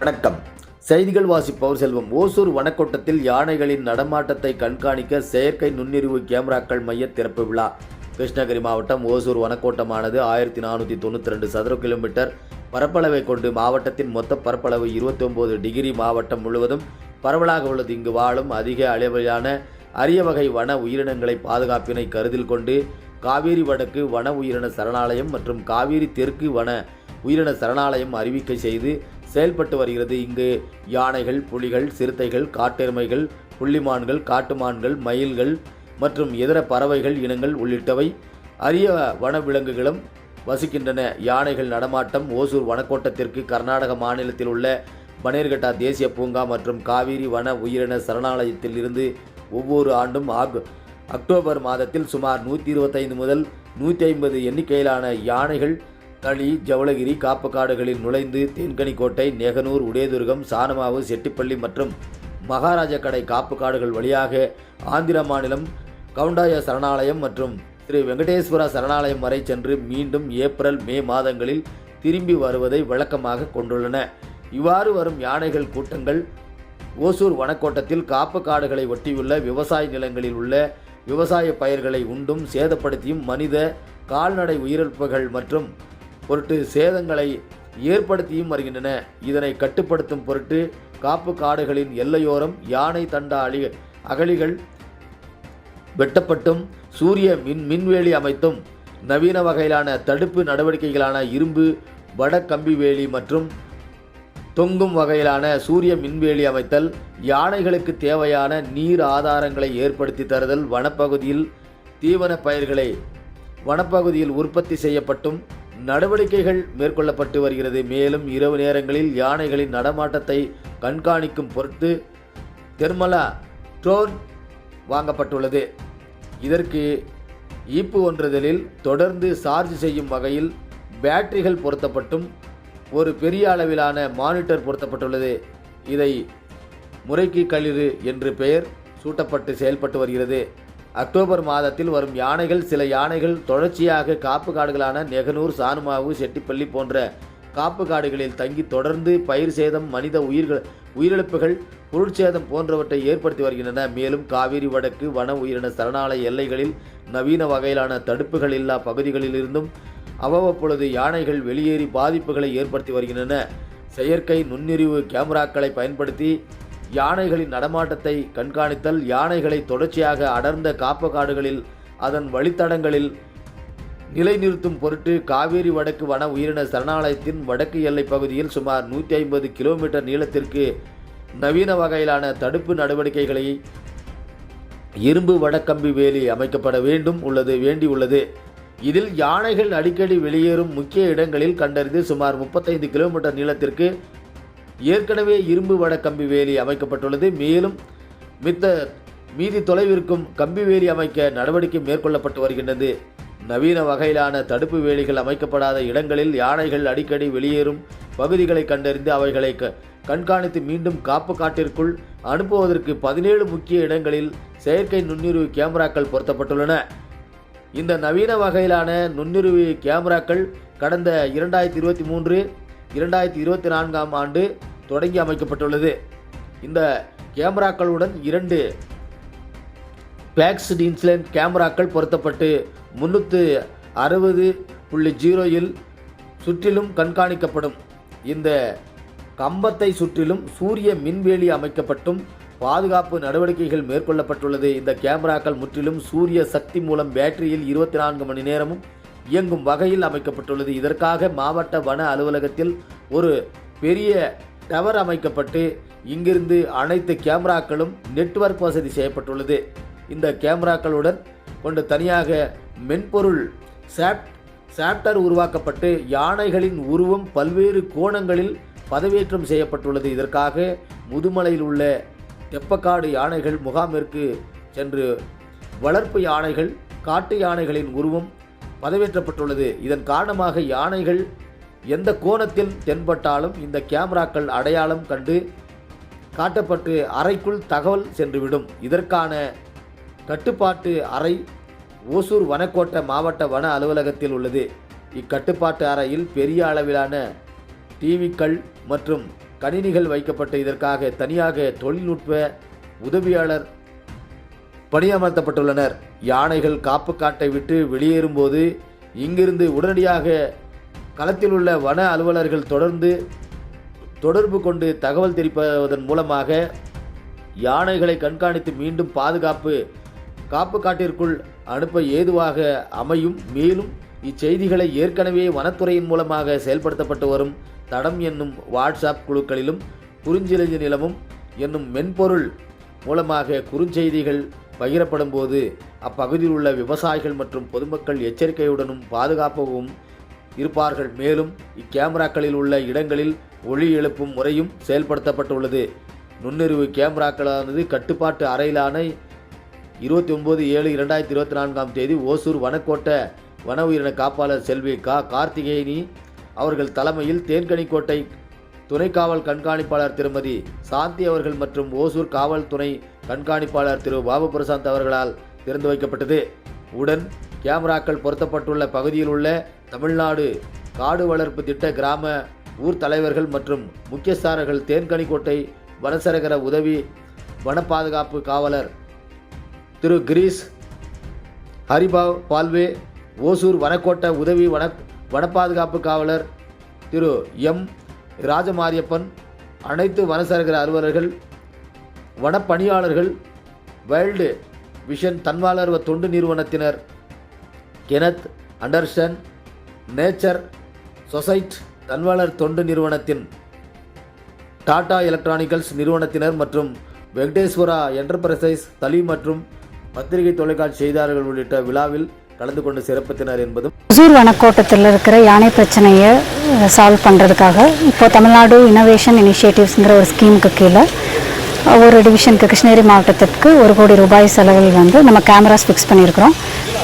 வணக்கம். செய்திகள் வாசிப்பவர் செல்வம். ஓசூர் வனக்கோட்டத்தில் யானைகளின் நடமாட்டத்தை கண்காணிக்க செயற்கை நுண்ணறிவு கேமராக்கள் மைய திறப்பு விழா. கிருஷ்ணகிரி மாவட்டம் ஓசூர் வனக்கோட்டமானது 1492 சதுர கிலோமீட்டர் பரப்பளவை கொண்டு மாவட்டத்தின் மொத்த பரப்பளவு 29 டிகிரி மாவட்டம் முழுவதும் பரவலாக உள்ளது. இங்கு வாழும் அதிக அளவிலான அரிய வகை வன உயிரினங்களை பாதுகாப்பினை கருத்தில் கொண்டு காவேரி வடக்கு வன உயிரின சரணாலயம் மற்றும் காவேரி தெற்கு வன உயிரின சரணாலயம் அறிவிக்கை செய்து செயல்பட்டு வருகிறது. இங்கு யானைகள், புலிகள், சிறுத்தைகள், காட்டெருமைகள், புள்ளிமான்கள், காட்டுமான்கள், மயில்கள் மற்றும் இதர பறவைகள் இனங்கள் உள்ளிட்டவை அரிய வனவிலங்குகளும் வசிக்கின்றன. யானைகள் நடமாட்டம் ஓசூர் வனக்கோட்டத்திற்கு கர்நாடக மாநிலத்தில் உள்ள பனேர்கட்டா தேசிய பூங்கா மற்றும் காவிரி வன உயிரின சரணாலயத்தில் இருந்து ஒவ்வொரு ஆண்டும் அக்டோபர் மாதத்தில் சுமார் 125 முதல் 150 எண்ணிக்கையிலான யானைகள் தளி, ஜவளகிரி காப்பு காடுகளில் நுழைந்து தேன்கனிக்கோட்டை, நெகனூர், உடையதுர்கம், சானமாவு, செட்டிப்பள்ளி மற்றும் மகாராஜக்கடை காப்பு காடுகள் வழியாக ஆந்திர மாநிலம் கவுண்டாய சரணாலயம் மற்றும் ஸ்ரீ வெங்கடேஸ்வரா சரணாலயம் வரை சென்று மீண்டும் ஏப்ரல், மே மாதங்களில் திரும்பி வருவதை வழக்கமாக கொண்டுள்ளன. இவ்வாறு வரும் யானைகள் கூட்டங்கள் ஓசூர் வனக்கோட்டத்தில் காப்பு காடுகளை ஒட்டியுள்ள விவசாய நிலங்களில் உள்ள விவசாய பயிர்களை உண்டும் சேதப்படுத்தியும் மனித கால்நடை உயிரிழப்புகள் மற்றும் பொருட்டு சேதங்களை ஏற்படுத்தியும் வருகின்றன. இதனை கட்டுப்படுத்தும் பொருட்டு காப்பு காடுகளின் எல்லையோரம் யானை தண்டா அகழிகள் வெட்டப்பட்டும் சூரிய மின்வேலி அமைத்தும் நவீன வகையிலான தடுப்பு நடவடிக்கைகளான இரும்பு வடக்கம்பி வேலி மற்றும் தொங்கும் வகையிலான சூரிய மின்வேலி அமைத்தல், யானைகளுக்கு தேவையான நீர் ஆதாரங்களை ஏற்படுத்தி தருதல், வனப்பகுதியில் தீவன பயிர்களை வனப்பகுதியில் உற்பத்தி செய்யப்பட்டும் நடவடிக்கைகள் மேற்கொள்ளப்பட்டு வருகிறது. மேலும் இரவு நேரங்களில் யானைகளின் நடமாட்டத்தை கண்காணிக்கும் பொருட்டு தெர்மலா ட்ரோன் வாங்கப்பட்டுள்ளது. இதற்கு ஈப்பு ஒன்றுதலில் தொடர்ந்து சார்ஜ் செய்யும் வகையில் பேட்டரிகள் பொருத்தப்பட்டும் ஒரு பெரிய அளவிலான மானிட்டர் பொருத்தப்பட்டுள்ளது. இதை முறைக்கு களிறு என்று பெயர் சூட்டப்பட்டு செயல்பட்டு வருகிறது. அக்டோபர் மாதத்தில் வரும் யானைகள் சில யானைகள் தொடர்ச்சியாக காப்பு காடுகளான நெகனூர், சானுமாவு, செட்டிப்பள்ளி போன்ற காப்பு காடுகளில் தங்கி தொடர்ந்து பயிர் சேதம், மனித உயிரிழப்புகள், பொருட்சேதம் போன்றவற்றை ஏற்படுத்தி வருகின்றன. மேலும் காவிரி வடக்கு வன உயிரின சரணாலய எல்லைகளில் நவீன வகையிலான தடுப்புகள் இல்லா பகுதிகளில் இருந்தும் அவ்வப்பொழுது யானைகள் வெளியேறி பாதிப்புகளை ஏற்படுத்தி வருகின்றன. செயற்கை நுண்ணறிவு கேமராக்களை பயன்படுத்தி யானைகளின் நடமாட்டத்தை கண்காணித்தல், யானைகளை தொடர்ச்சியாக அடர்ந்த காப்பு காடுகளில் அதன் வழித்தடங்களில் நிலைநிறுத்தும் பொருட்டு காவேரி வடக்கு வன உயிரின சரணாலயத்தின் வடக்கு எல்லை பகுதியில் சுமார் 150 கிலோமீட்டர் நீளத்திற்கு நவீன வகையிலான தடுப்பு நடவடிக்கைகளை இரும்பு வடக்கம்பி வேலி அமைக்கப்பட வேண்டியுள்ளது. இதில் யானைகள் அடிக்கடி வெளியேறும் முக்கிய இடங்களில் கண்டறிந்து சுமார் 35 கிலோமீட்டர் நீளத்திற்கு ஏற்கனவே இரும்பு வட கம்பி வேலி அமைக்கப்பட்டுள்ளது. மேலும் மீதி தொலைவிற்கும் கம்பி வேலி அமைக்க நடவடிக்கை மேற்கொள்ளப்பட்டு வருகின்றது. நவீன வகையிலான தடுப்பு வேலிகள் அமைக்கப்படாத இடங்களில் யானைகள் அடிக்கடி வெளியேறும் பகுதிகளை கண்டறிந்து அவைகளை கண்காணித்து மீண்டும் காப்பு காட்டிற்குள் அனுப்புவதற்கு 17 முக்கிய இடங்களில் செயற்கை நுண்ணறிவு கேமராக்கள் பொருத்தப்பட்டுள்ளன. இந்த நவீன வகையிலான நுண்ணறிவு கேமராக்கள் கடந்த 2023, 2024 ஆண்டு தொடங்கி அமைக்கப்பட்டுள்ளது. இந்த கேமராக்களுடன் 2 பேக்ஸ்டு இன்சிடென்ட் கேமராக்கள் பொருத்தப்பட்டு 360.0 சுற்றிலும் கண்காணிக்கப்படும். இந்த கம்பத்தை சுற்றிலும் சூரிய மின்வேலி அமைக்கப்பட்டும் பாதுகாப்பு நடவடிக்கைகள் மேற்கொள்ளப்பட்டுள்ளது. இந்த கேமராக்கள் முற்றிலும் சூரிய சக்தி மூலம் பேட்டரியில் 24 மணி நேரமும் இயங்கும் வகையில் அமைக்கப்பட்டுள்ளது. இதற்காக மாவட்ட வன அலுவலகத்தில் ஒரு பெரிய டவர் அமைக்கப்பட்டு இங்கிருந்து அனைத்து கேமராக்களும் நெட்வொர்க் வசதி செய்யப்பட்டுள்ளது. இந்த கேமராக்களுடன் கொண்டு தனியாக மென்பொருள் சாப்டர் உருவாக்கப்பட்டு யானைகளின் உருவம் பல்வேறு கோணங்களில் பதவேற்றம் செய்யப்பட்டுள்ளது. இதற்காக முதுமலையில் உள்ள தெப்பக்காடு யானைகள் முகாமிற்கு சென்று வளர்ப்பு யானைகள், காட்டு யானைகளின் உருவம் பதவேற்றப்பட்டுள்ளது. இதன் காரணமாக யானைகள் எந்த கோணத்தில் தென்பட்டாலும் இந்த கேமராக்கள் அடையாளம் கண்டு காட்டப்பட்டு அறைக்குள் தகவல் சென்றுவிடும். இதற்கான கட்டுப்பாட்டு அறை ஓசூர் வனக்கோட்ட மாவட்ட வன அலுவலகத்தில் உள்ளது. இக்கட்டுப்பாட்டு அறையில் பெரிய அளவிலான டிவிக்கள் மற்றும் கணினிகள் வைக்கப்பட்டு இதற்காக தனியாக தொழில்நுட்ப உதவியாளர் பணியமர்த்தப்பட்டுள்ளனர். யானைகள் காப்பு காட்டை விட்டு வெளியேறும்போது இங்கிருந்து உடனடியாக களத்தில் உள்ள வன அலுவலர்கள் தொடர்பு கொண்டு தகவல் தெரிவிப்பதன் மூலமாக யானைகளை கண்காணித்து மீண்டும் காப்பு காட்டிற்குள் அனுப்ப ஏதுவாக அமையும். மேலும் இச்செய்திகளை ஏற்கனவே வனத்துறையின் மூலமாக செயல்படுத்தப்பட்டு வரும் தடம் என்னும் வாட்ஸ்அப் குழுக்களிலும் குறிஞ்சிலஞ்சி நிலமும் என்னும் மென்பொருள் மூலமாக குறுஞ்செய்திகள் பகிரப்படும் போது அப்பகுதியில் உள்ள விவசாயிகள் மற்றும் பொதுமக்கள் எச்சரிக்கையுடனும் பாதுகாப்பாகவும் இருப்பார்கள். மேலும் இக்கேமராக்களில் உள்ள இடங்களில் ஒளி எழுப்பும் முறையும் செயல்படுத்தப்பட்டுள்ளது. நுண்ணறிவு கேமராக்களானது கட்டுப்பாட்டு அறையிலான 29/7/2024 ஓசூர் வனக்கோட்ட வன உயிரின காப்பாளர் செல்வி கார்த்திகேயனி அவர்கள் தலைமையில் தேன்கனிக்கோட்டை துணை காவல் கண்காணிப்பாளர் திருமதி சாந்தி அவர்கள் மற்றும் ஓசூர் காவல் துணை கண்காணிப்பாளர் திரு பாபு பிரசாந்த் அவர்களால் திறந்து வைக்கப்பட்டது. உடன் கேமராக்கள் பொருத்தப்பட்டுள்ள பகுதியில் உள்ள தமிழ்நாடு காடு வளர்ப்பு திட்ட கிராம ஊர் தலைவர்கள் மற்றும் முக்கியஸ்தாரர்கள் தேன்கனிக்கோட்டை வனசரகர உதவி வன பாதுகாப்பு காவலர் திரு கிரீஷ் ஹரிபாவ் பால்வே, ஓசூர் வனக்கோட்ட உதவி வன பாதுகாப்பு காவலர் திரு எம் ராஜமாரியப்பன், அனைத்து வனசரகர அலுவலர்கள், வனப்பணியாளர்கள், வைல்டு விஷன் தன்வாளர்வ தொண்டு நிறுவனத்தினர், கெனத் அண்டர்சன் நேச்சர் சொசைட்டி தன்வாளர் தொண்டு நிறுவனத்தின், டாடா எலக்ட்ரானிக்கல்ஸ் நிறுவனத்தினர் மற்றும் வெங்கடேஸ்வரா என்டர்பிரைசஸ் தலி மற்றும் பத்திரிகை தொலைக்காட்சி செய்தியாளர்கள் உள்ளிட்ட விழாவில் கலந்து கொண்டு சிறப்பித்தனர் என்பதும். ஓசூர் வனக்கோட்டத்தில் இருக்கிற யானை பிரச்சனையை சால்வ் பண்ணுறதுக்காக இப்போ தமிழ்நாடு இன்னோவேஷன் இனிஷியேட்டிவ்ஸுங்கிற ஒரு ஸ்கீமுக்கு கீழே ஒரு டிவிஷனுக்கு கிருஷ்ணகிரி மாவட்டத்திற்கு 1 கோடி ரூபாய் செலவில் நம்ம கேமராஸ் ஃபிக்ஸ் பண்ணியிருக்கிறோம்.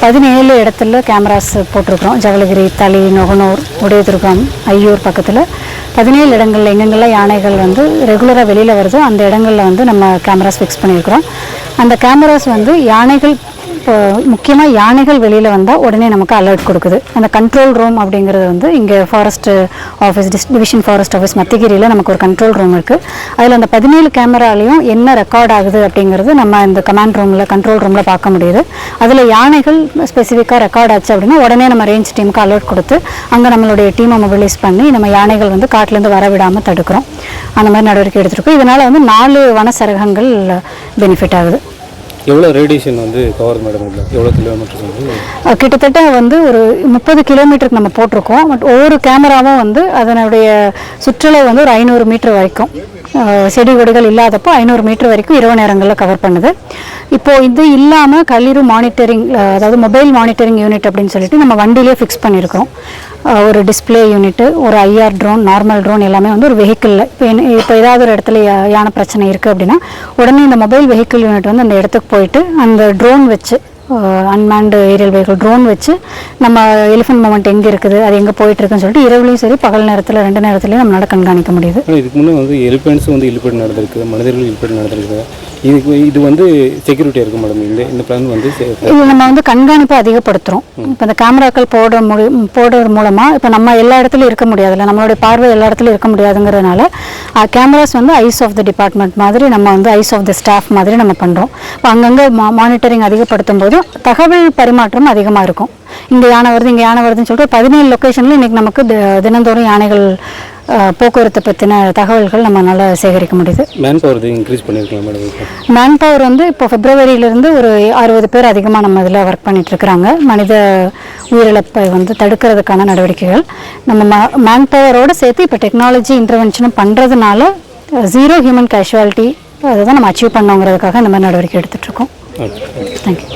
17 இடத்துல கேமராஸ் போட்டிருக்கிறோம். ஜவளகிரி, தளி, நொகனூர், உடையதுர்கம், ஐயூர் பக்கத்தில் 17 இடங்களில் எங்கெங்கெல்லாம் யானைகள் ரெகுலராக வெளியில் வருதோ அந்த இடங்களில் நம்ம கேமராஸ் ஃபிக்ஸ் பண்ணியிருக்கிறோம். அந்த கேமராஸ் யானைகள் இப்போ முக்கியமாக யானைகள் வெளியில் வந்தால் உடனே நமக்கு அலர்ட் கொடுக்குது. அந்த கண்ட்ரோல் ரூம் அப்படிங்கிறது இங்கே forest office division forest office மத்திகிரியில் நமக்கு ஒரு கண்ட்ரோல் ரூம் இருக்குது. அதில் அந்த 17 கேமராலையும் என்ன ரெக்கார்ட் ஆகுது அப்படிங்கிறது நம்ம இந்த கமாண்ட் ரூமில் கண்ட்ரோல் ரூமில் பார்க்க முடியுது. அதில் யானைகள் ஸ்பெசிஃபிக்காக ரெக்கார்ட் ஆச்சு அப்படின்னா உடனே நம்ம ரேஞ்ச் டீமுக்கு அலர்ட் கொடுத்து அங்கே நம்மளுடைய டீமை மொபிலைஸ் பண்ணி நம்ம யானைகள் காட்டிலேருந்து வரவிடாமல் தடுக்கிறோம். அந்த மாதிரி நடவடிக்கை எடுத்துருக்கோம். இதனால் 4 வன சரகங்கள் பெனிஃபிட் ஆகுது. எவ்வளோ ரேடியேஷன் கவர் மேடம் இல்லை, எவ்வளோ கிலோமீட்டர்ஸ் கிட்டத்தட்ட ஒரு 30 கிலோமீட்டருக்கு நம்ம போட்டிருக்கோம். பட் ஒவ்வொரு கேமராவும் அதனுடைய சுற்றளவு ஒரு 500 மீட்டர் வரைக்கும், செடி கொடிகள் இல்லாதப்போ 500 மீட்டர் வரைக்கும் இரவு நேரங்களில் கவர் பண்ணுது. இப்போது இது இல்லாமல் களிறு மானிட்டரிங், அதாவது மொபைல் மானிட்டரிங் யூனிட் அப்படின்னு சொல்லிட்டு நம்ம வண்டியிலே ஃபிக்ஸ் பண்ணியிருக்கிறோம். ஒரு டிஸ்பிளே யூனிட்டு, ஒரு ஐஆர் ட்ரோன், நார்மல் ட்ரோன் எல்லாமே ஒரு வெஹிக்கிளில் இப்போ ஏதாவது ஒரு இடத்துல யானை பிரச்சனை இருக்குது அப்படின்னா உடனே இந்த மொபைல் வெஹிக்கிள் யூனிட் அந்த இடத்துக்கு போயிட்டு அந்த ட்ரோன் வச்சு, அன்மேன்டு ஏரியல் வெஹிக்கிள் ட்ரோன் வச்சு நம்ம எலிஃபென்ட் மூமெண்ட் எங்கே இருக்குது, அது எங்கே போயிட்டுருக்குன்னு சொல்லிட்டு இரவுலையும் சரி பகல் நேரத்தில் 2 நேரத்துலையும் நம்மளால் கண்காணிக்க முடியுது. இதுக்கு முன்னே எலிஃபென்ட்ஸும் இல்பேட் நடந்திருக்கு, மனிதர்கள் இல்பேட் நடந்திருக்கு. இது செக்யூரிட்டியாக இருக்கும் மேடம். இந்த பிளான் இது நம்ம கண்காணிப்பை அதிகப்படுத்துகிறோம். இப்போ இந்த கேமராக்கள் போடுறது மூலமாக இப்போ நம்ம எல்லா இடத்துலையும் இருக்க முடியாதுல்ல, நம்மளுடைய பார்வை எல்லா இடத்துலையும் இருக்க முடியாதுங்கிறதுனால cameras eyes of the department மாதிரி நம்ம ஐஸ் ஆஃப் த ஸ்டாஃப் மாதிரி நம்ம பண்ணுறோம். இப்போ அங்கங்கே மானிட்டரிங் அதிகப்படுத்தும் போது தகவல் பரிமாற்றம் அதிகமாக இருக்கும். இங்கே யானை வருதுன்னு சொல்லிட்டு 17 லொக்கேஷனில் இன்றைக்கி நமக்கு தினந்தோறும் யானைகள் போக்குவரத்தை பற்றின தகவல்கள் நம்மளால் சேகரிக்க முடியுது. மேன் பவர் இன்க்ரீஸ் பண்ணியிருக்கலாம் மேடம். மேன் பவர் இப்போ பிப்ரவரியிலேருந்து ஒரு 60 பேர் அதிகமாக நம்ம இதில் ஒர்க் பண்ணிகிட்ருக்குறாங்க. மனித உயிரிழப்பை தடுக்கிறதுக்கான நடவடிக்கைகள் நம்ம மேன் பவரோடு சேர்த்து இப்போ டெக்னாலஜி இன்டர்வென்ஷனும் பண்ணுறதுனால 0 ஹியூமன் கேஷுவாலிட்டி அதை தான் நம்ம அச்சீவ் பண்ணோங்கிறதுக்காக இந்த மாதிரி நடவடிக்கை எடுத்துகிட்ருக்கோம். தேங்க்யூ.